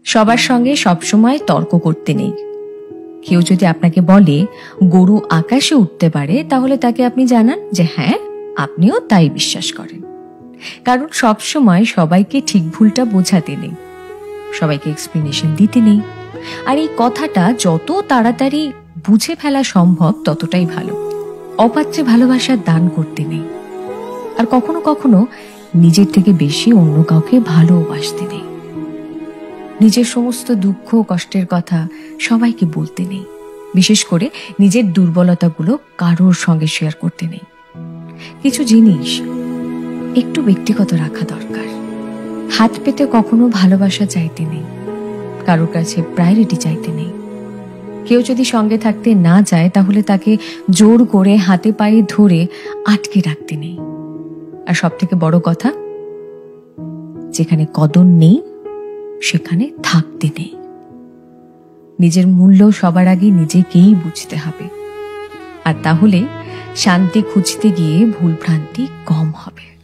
সবার সঙ্গে সবসময় তর্ক করতে নেই। কেউ যদি আপনাকে বলে গরু আকাশে উঠতে পারে, তাহলে তাকে আপনি জানান যে হ্যাঁ, আপনিও তাই বিশ্বাস করেন। কারণ সবসময় সবাইকে ঠিক ভুলটা বোঝাতে নেই, সবাইকে এক্সপ্লেনেশন দিতে নেই। আর এই কথাটা যত তাড়াতাড়ি বুঝে ফেলা সম্ভব ততটাই ভালো। অপাত্রে ভালোবাসার দান করতে নেই। আর কখনো কখনো নিজের থেকে বেশি অন্য কাউকে ভালোবাসতে নেই। নিজের সমস্ত দুঃখ কষ্টের কথা সবাইকে বলতে নেই। বিশেষ করে নিজের দুর্বলতাগুলো কারোর সঙ্গে শেয়ার করতে নেই। কিছু জিনিস একটু ব্যক্তিগত রাখা দরকার। হাত পেতে কখনো ভালোবাসা চাইতে নেই, কারোর কাছে প্রায়োরিটি চাইতে নেই। কেউ যদি সঙ্গে থাকতে না চায়, তাহলে তাকে জোর করে হাতে পায়ে ধরে আটকে রাখতে নেই। আর সব থেকে বড় কথা, যেখানে কদর নেই সেখানে থাকতে নেই। নিজের মূল্য সবার আগে নিজেকেই বুঝতে হবে। আর তাহলে শান্তি খুঁজতে গিয়ে ভুলভ্রান্তি কম হবে।